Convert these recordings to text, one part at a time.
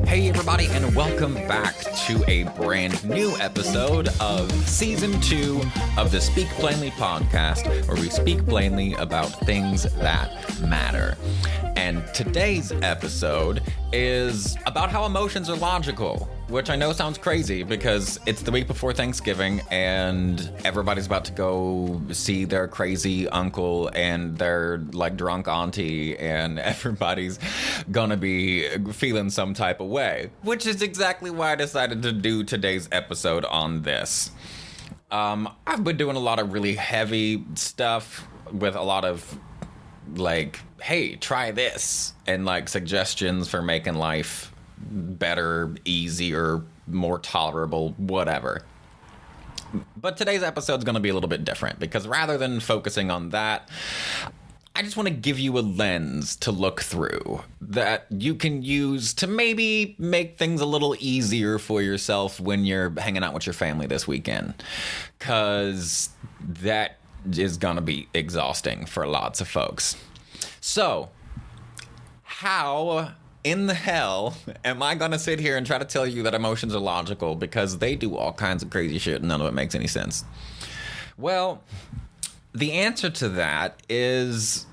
Hey everybody, and welcome back to a brand new episode of Season 2 of the Speak Plainly podcast, where we speak plainly about things that matter. And today's episode is about how emotions are logical, which I know sounds crazy because it's the week before Thanksgiving and everybody's about to go see their crazy uncle and their like drunk auntie, and everybody's gonna be feeling some type of way, which is exactly why I decided to do today's episode on this. I've been doing a lot of really heavy stuff with a lot of like, hey, try this, and like suggestions for making life better, easier, more tolerable, whatever. But today's episode is going to be a little bit different because rather than focusing on that, I just want to give you a lens to look through that you can use to maybe make things a little easier for yourself when you're hanging out with your family this weekend, because that is going to be exhausting for lots of folks. So, how in the hell am I going to sit here and try to tell you that emotions are logical, because they do all kinds of crazy shit and none of it makes any sense? Well, the answer to that is,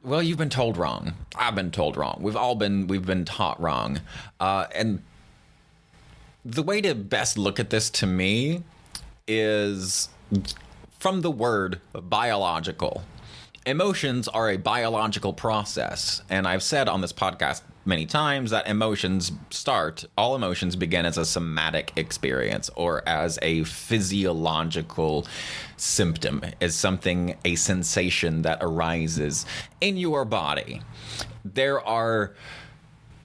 well, you've been told wrong. I've been told wrong. We've been taught wrong. And the way to best look at this to me is from the word biological. Emotions are a biological process, and I've said on this podcast many times that all emotions begin as a somatic experience, or as a physiological symptom, as a sensation that arises in your body. There are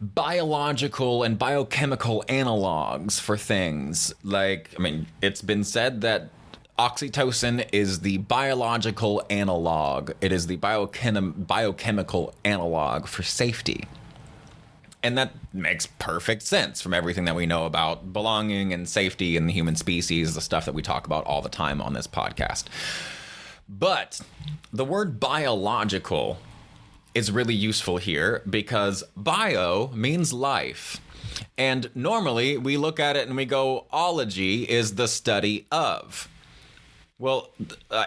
biological and biochemical analogs for things like, it's been said that oxytocin is the biological analog. It is the biochemical analog for safety. And that makes perfect sense from everything that we know about belonging and safety in the human species, the stuff that we talk about all the time on this podcast. But the word biological is really useful here because bio means life. And normally we look at it and we go, ology is the study of. Well,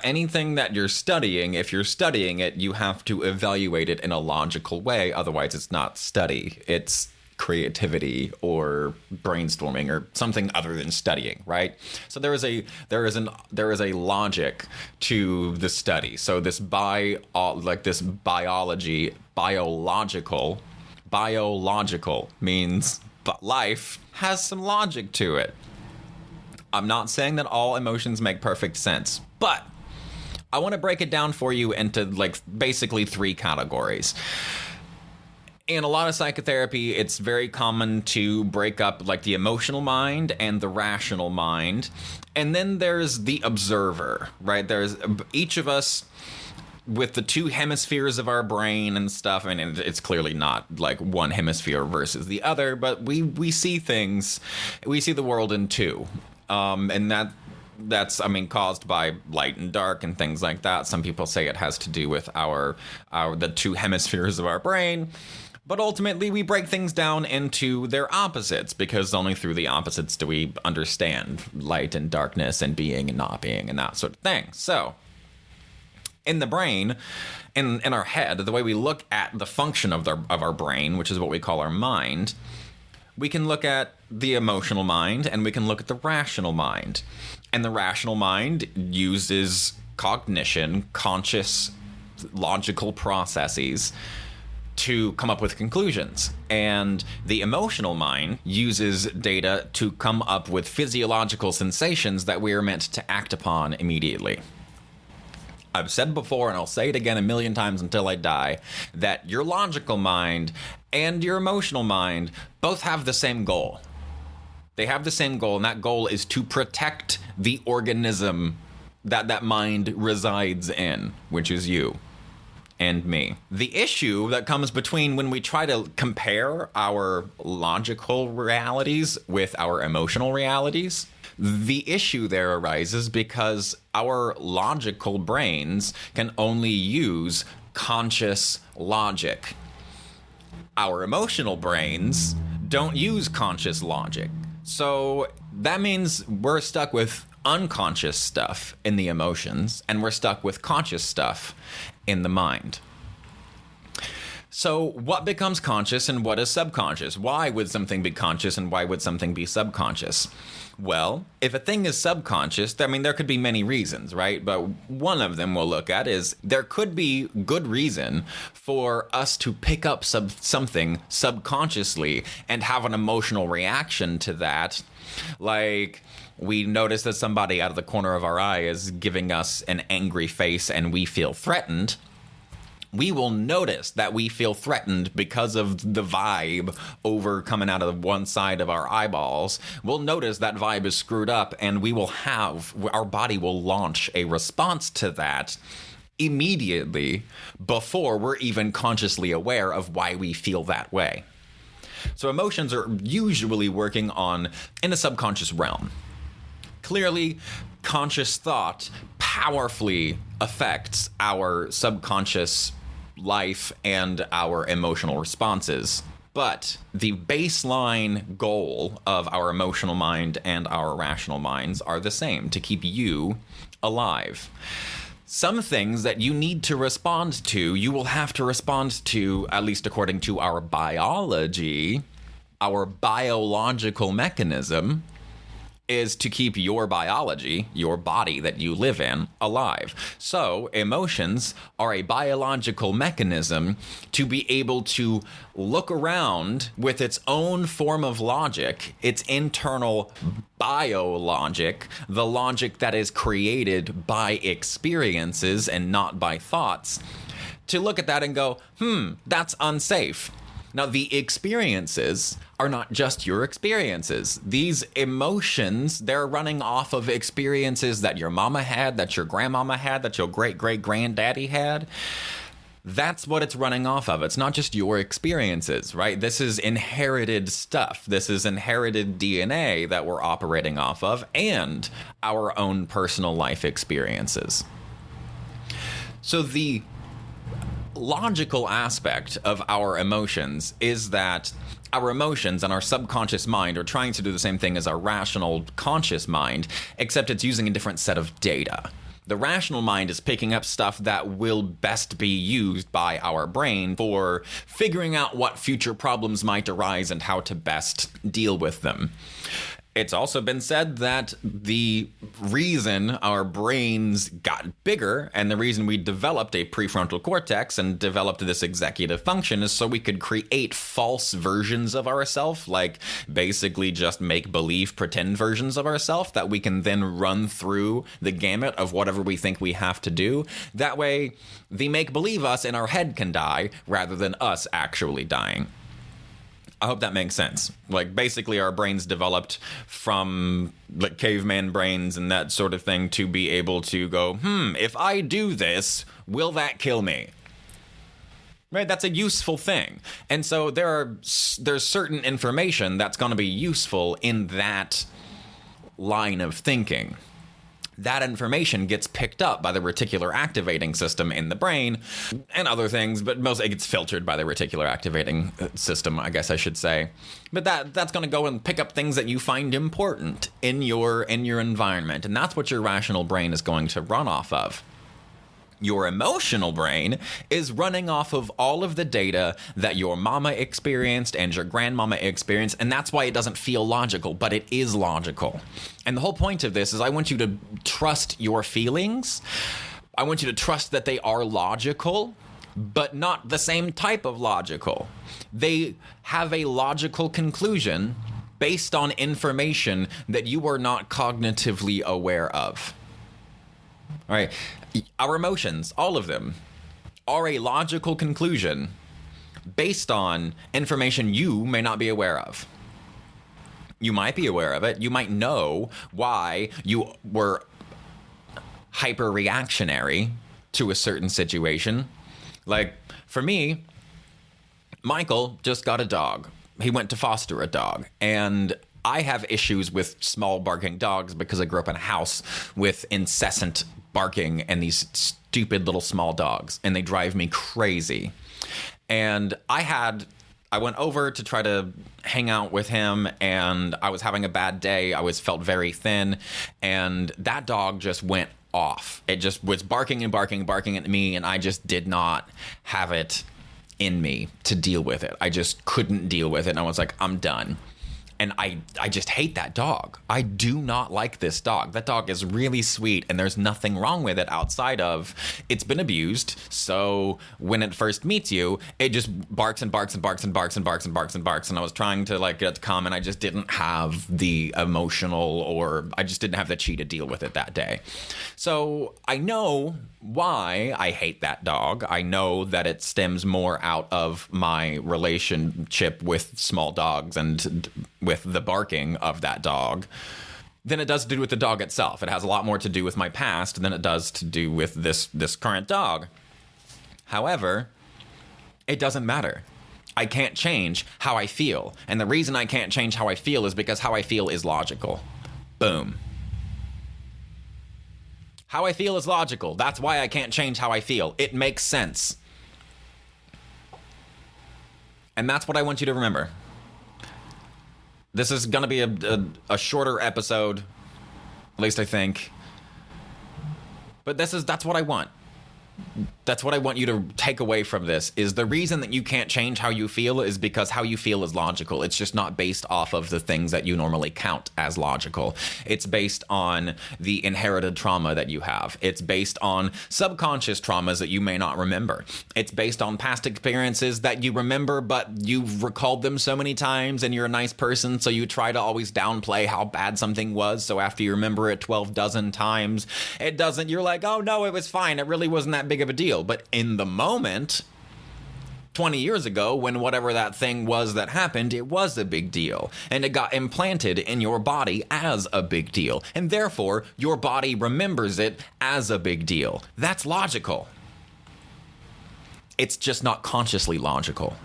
anything that you're studying, if you're studying it, you have to evaluate it in a logical way. Otherwise, it's not study. It's creativity or brainstorming or something other than studying, right? So there is a logic to the study. So this biological means life has some logic to it. I'm not saying that all emotions make perfect sense, but I want to break it down for you into basically 3 categories. In a lot of psychotherapy, it's very common to break up the emotional mind and the rational mind. And then there's the observer, right? There's each of us with the 2 hemispheres of our brain and stuff. It's clearly not one hemisphere versus the other, but we see things, we see the world in 2. And that's caused by light and dark and things like that. Some people say it has to do with the 2 hemispheres of our brain. But ultimately, we break things down into their opposites, because only through the opposites do we understand light and darkness and being and not being and that sort of thing. So, in the brain, in our head, the way we look at the function of our brain, which is what we call our mind, we can look at the emotional mind and we can look at the rational mind. And the rational mind uses cognition, conscious, logical processes to come up with conclusions. And the emotional mind uses data to come up with physiological sensations that we are meant to act upon immediately. I've said before, and I'll say it again a million times until I die, that your logical mind and your emotional mind both have the same goal. They have the same goal, and that goal is to protect the organism that mind resides in, which is you. and me. The issue that comes between when we try to compare our logical realities with our emotional realities, the issue there arises because our logical brains can only use conscious logic. Our emotional brains don't use conscious logic. So that means we're stuck with unconscious stuff in the emotions, and we're stuck with conscious stuff in the mind. So what becomes conscious and what is subconscious? Why would something be conscious and why would something be subconscious? Well, if a thing is subconscious, there could be many reasons, right? But one of them we'll look at is there could be good reason for us to pick up something subconsciously and have an emotional reaction to that. Like, we notice that somebody out of the corner of our eye is giving us an angry face and we feel threatened. We will notice that we feel threatened because of the vibe over coming out of one side of our eyeballs. We'll notice that vibe is screwed up, and our body will launch a response to that immediately before we're even consciously aware of why we feel that way. So emotions are usually working in the subconscious realm. Clearly, conscious thought powerfully affects our subconscious life and our emotional responses. But the baseline goal of our emotional mind and our rational minds are the same: to keep you alive. Some things that you need to respond to, you will have to respond to, at least according to our biology. Our biological mechanism is to keep your biology, your body that you live in, alive. So emotions are a biological mechanism to be able to look around with its own form of logic, its internal biologic, the logic that is created by experiences and not by thoughts, to look at that and go, that's unsafe. Now, the experiences are not just your experiences. These emotions, they're running off of experiences that your mama had, that your grandmama had, that your great-great-granddaddy had. That's what it's running off of. It's not just your experiences, right? This is inherited stuff. This is inherited DNA that we're operating off of, and our own personal life experiences. So the logical aspect of our emotions is that our emotions and our subconscious mind are trying to do the same thing as our rational conscious mind, except it's using a different set of data. The rational mind is picking up stuff that will best be used by our brain for figuring out what future problems might arise and how to best deal with them. It's also been said that the reason our brains got bigger and the reason we developed a prefrontal cortex and developed this executive function is so we could create false versions of ourselves, like basically just make-believe pretend versions of ourselves that we can then run through the gamut of whatever we think we have to do. That way, the make-believe us in our head can die rather than us actually dying. I hope that makes sense. Like, basically our brains developed from like caveman brains and that sort of thing to be able to go, if I do this, will that kill me? Right? That's a useful thing. And so there's certain information that's going to be useful in that line of thinking. That information gets picked up by the reticular activating system in the brain and other things, but mostly it gets filtered by the reticular activating system, I guess I should say. But that's going to go and pick up things that you find important in your environment, and that's what your rational brain is going to run off of. Your emotional brain is running off of all of the data that your mama experienced and your grandmama experienced, and that's why it doesn't feel logical, but it is logical. And the whole point of this is I want you to trust your feelings. I want you to trust that they are logical, but not the same type of logical. They have a logical conclusion based on information that you are not cognitively aware of. All right. Our emotions, all of them, are a logical conclusion based on information you may not be aware of. You might be aware of it. You might know why you were hyper-reactionary to a certain situation. Like, for me, Michael just got a dog. He went to foster a dog. And I have issues with small barking dogs because I grew up in a house with incessant barking and these stupid little small dogs, and they drive me crazy. And I went over to try to hang out with him, and I was having a bad day. I felt very thin, and that dog just went off. It just was barking and barking and barking at me, and I just did not have it in me to deal with it. I just couldn't deal with it, and I was like, I'm done. And I just hate that dog. I do not like this dog. That dog is really sweet, and there's nothing wrong with it outside of it's been abused. So when it first meets you, it just barks and barks and barks and barks and barks and barks and barks. And I was trying to like get it to come, and I just didn't have the emotional, or I just didn't have the chi to deal with it that day. So I know why I hate that dog. I know that it stems more out of my relationship with small dogs and with the barking of that dog than it does to do with the dog itself. It has a lot more to do with my past than it does to do with this current dog. However, it doesn't matter. I can't change how I feel. And the reason I can't change how I feel is because how I feel is logical. Boom. How I feel is logical. That's why I can't change how I feel. It makes sense. And that's what I want you to remember. This is going to be a shorter episode, at least I think. But that's what I want. That's what I want you to take away from this, is the reason that you can't change how you feel is because how you feel is logical. It's just not based off of the things that you normally count as logical. It's based on the inherited trauma that you have. It's based on subconscious traumas that you may not remember. It's based on past experiences that you remember, but you've recalled them so many times and you're a nice person, so you try to always downplay how bad something was. So after you remember it 12 dozen times, you're like, oh no, it was fine. It really wasn't that big of a deal. But in the moment, 20 years ago, when whatever that thing was that happened, it was a big deal. And it got implanted in your body as a big deal. And therefore, your body remembers it as a big deal. That's logical. It's just not consciously logical.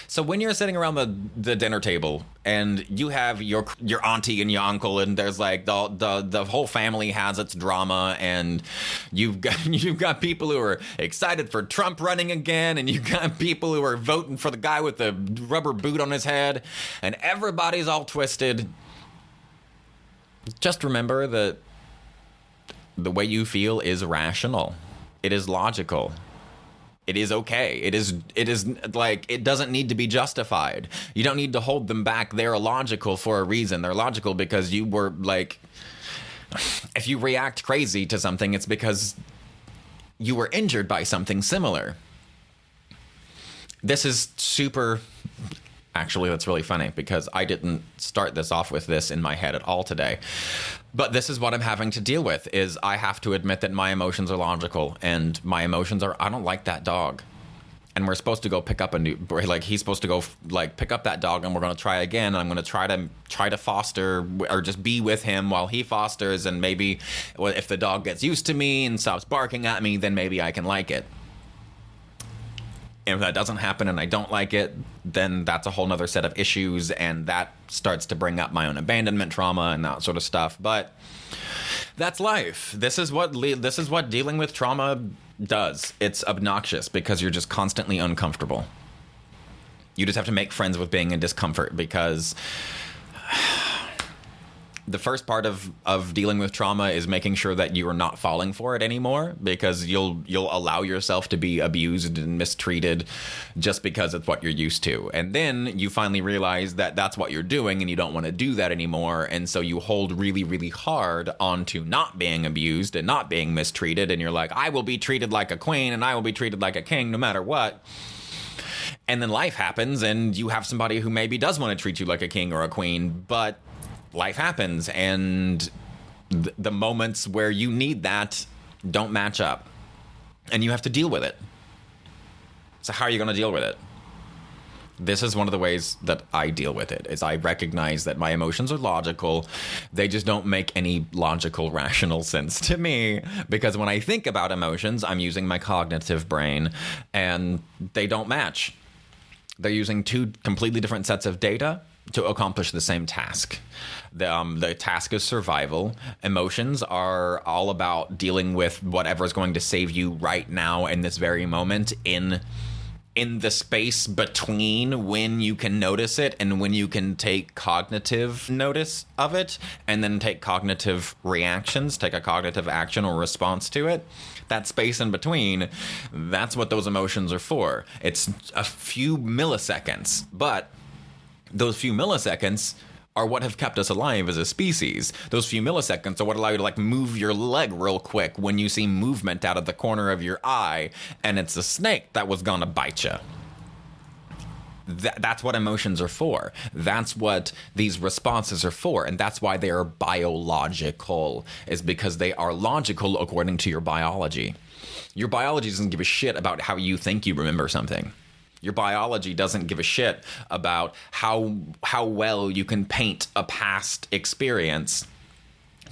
So when you're sitting around the dinner table and you have your auntie and your uncle, and there's like the whole family has its drama, and you've got people who are excited for Trump running again, and you've got people who are voting for the guy with the rubber boot on his head, and everybody's all twisted. Just remember that the way you feel is rational. It is logical. It is okay. It is like, it doesn't need to be justified. You don't need to hold them back. They're logical for a reason. They're logical because you were like, if you react crazy to something, it's because you were injured by something similar. This is super... Actually, that's really funny because I didn't start this off with this in my head at all today. But this is what I'm having to deal with, is I have to admit that my emotions are logical, and my emotions are, I don't like that dog. And we're supposed to go pick up he's supposed to go pick up that dog, and we're going to try again. And I'm going to try to foster, or just be with him while he fosters. And maybe if the dog gets used to me and stops barking at me, then maybe I can like it. And if that doesn't happen and I don't like it, then that's a whole nother set of issues, and that starts to bring up my own abandonment trauma and that sort of stuff. But that's life. This is what dealing with trauma does. It's obnoxious because you're just constantly uncomfortable. You just have to make friends with being in discomfort, because the first part of dealing with trauma is making sure that you are not falling for it anymore, because you'll allow yourself to be abused and mistreated just because it's what you're used to. And then you finally realize that that's what you're doing and you don't want to do that anymore. And so you hold really, really hard onto not being abused and not being mistreated. And you're like, I will be treated like a queen and I will be treated like a king no matter what. And then life happens and you have somebody who maybe does want to treat you like a king or a queen, but life happens, and the moments where you need that don't match up, and you have to deal with it. So how are you going to deal with it? This is one of the ways that I deal with it, is I recognize that my emotions are logical. They just don't make any logical, rational sense to me, because when I think about emotions, I'm using my cognitive brain, and they don't match. They're using two completely different sets of data to accomplish the same task. The task is survival. Emotions are all about dealing with whatever is going to save you right now in this very moment, in the space between when you can notice it and when you can take cognitive notice of it, and then take cognitive reactions, take a cognitive action or response to it. That space in between, that's what those emotions are for. It's a few milliseconds, but those few milliseconds are what have kept us alive as a species. Those few milliseconds are what allow you to like move your leg real quick when you see movement out of the corner of your eye and it's a snake that was gonna bite you. That's what emotions are for. That's what these responses are for. And that's why they are biological, is because they are logical according to your biology. Your biology doesn't give a shit about how you think you remember something. Your biology doesn't give a shit about how well you can paint a past experience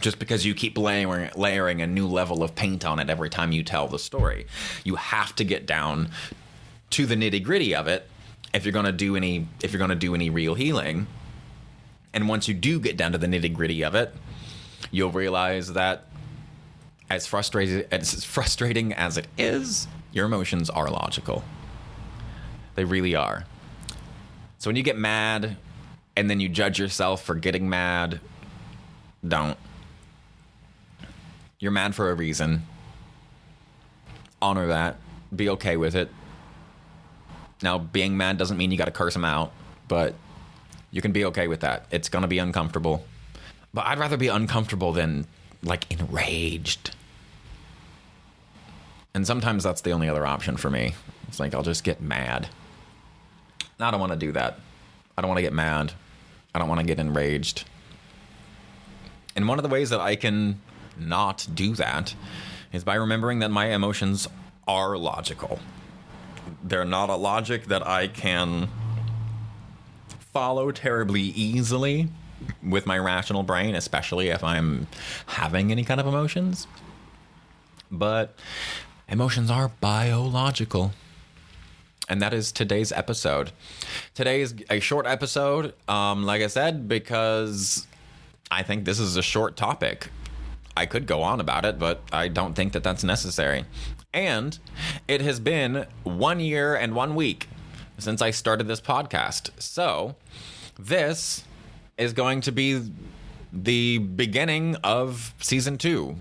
just because you keep layering a new level of paint on it every time you tell the story. You have to get down to the nitty-gritty of it if you're going to do any real healing. And once you do get down to the nitty-gritty of it, you'll realize that as frustrating as it is, your emotions are logical. They really are. So when you get mad and then you judge yourself for getting mad, don't. You're mad for a reason. Honor that. Be okay with it. Now, being mad doesn't mean you got to curse them out, but you can be okay with that. It's going to be uncomfortable. But I'd rather be uncomfortable than, like, enraged. And sometimes that's the only other option for me. It's like, I'll just get mad. I don't want to do that. I don't want to get mad. I don't want to get enraged. And one of the ways that I can not do that is by remembering that my emotions are logical. They're not a logic that I can follow terribly easily with my rational brain, especially if I'm having any kind of emotions. But emotions are biological. And that is today's episode. Today is a short episode, like I said, because I think this is a short topic. I could go on about it, but I don't think that that's necessary. And it has been 1 year and 1 week since I started this podcast. So this is going to be the beginning of season 2.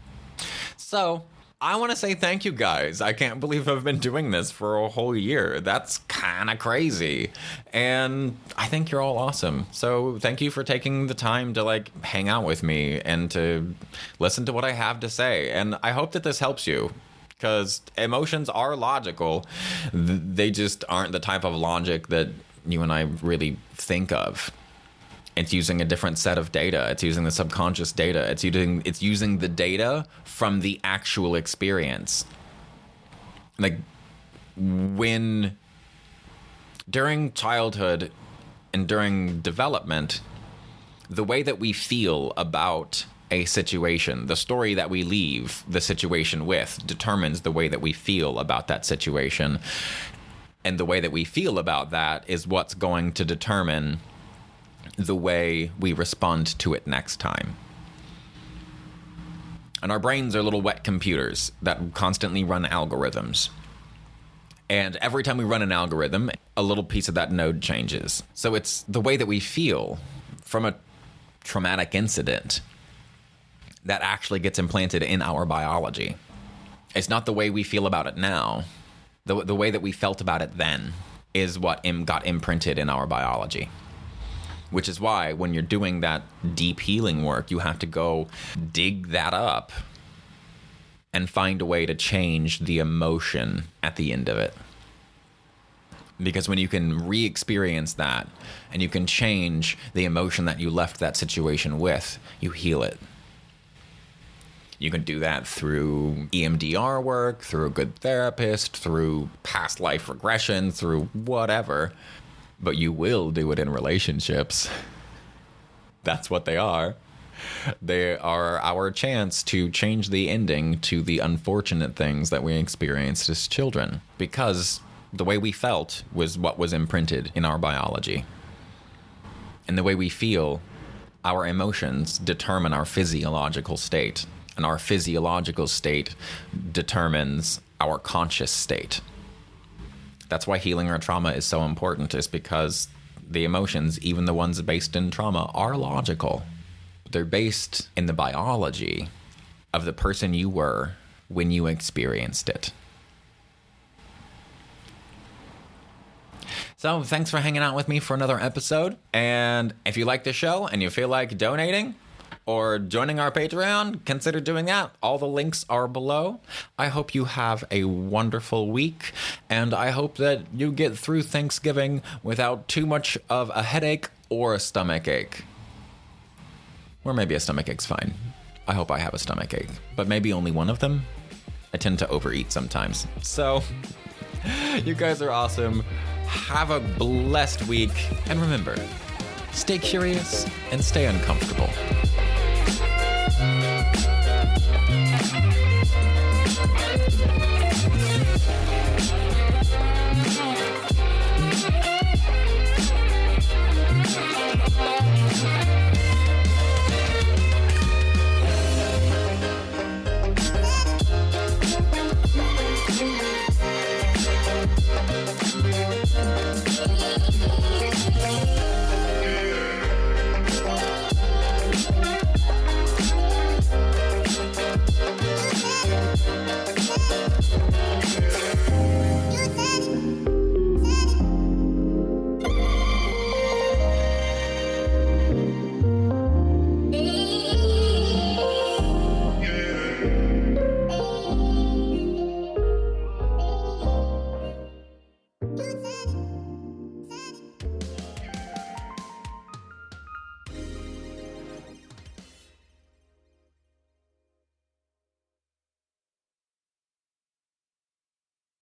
So I want to say thank you guys. I can't believe I've been doing this for a whole year. That's kind of crazy. And I think you're all awesome. So thank you for taking the time to like hang out with me and to listen to what I have to say. And I hope that this helps you, because emotions are logical. They just aren't the type of logic that you and I really think of. It's using a different set of data. It's using the subconscious data. It's using the data from the actual experience. Like when during childhood and during development, the way that we feel about a situation, the story that we leave the situation with, determines the way that we feel about that situation. And the way that we feel about that is what's going to determine the way we respond to it next time. And our brains are little wet computers that constantly run algorithms. And every time we run an algorithm, a little piece of that node changes. So it's the way that we feel from a traumatic incident that actually gets implanted in our biology. It's not the way we feel about it now. The way that we felt about it then is what got imprinted in our biology. Which is why when you're doing that deep healing work, you have to go dig that up and find a way to change the emotion at the end of it. Because when you can re-experience that and you can change the emotion that you left that situation with, you heal it. You can do that through EMDR work, through a good therapist, through past life regression, through whatever. but you will do it in relationships. That's what they are. They are our chance to change the ending to the unfortunate things that we experienced as children, because the way we felt was what was imprinted in our biology. And the way we feel, our emotions determine our physiological state, and our physiological state determines our conscious state. That's why healing our trauma is so important, is because the emotions, even the ones based in trauma, are logical. They're based in the biology of the person you were when you experienced it. So thanks for hanging out with me for another episode. And if you like the show and you feel like donating or joining our Patreon, consider doing that. All the links are below. I hope you have a wonderful week, and I hope that you get through Thanksgiving without too much of a headache or a stomach ache. Or maybe a stomach ache's fine. I hope I have a stomach ache, but maybe only one of them. I tend to overeat sometimes. So, you guys are awesome. Have a blessed week. And remember, stay curious and stay uncomfortable.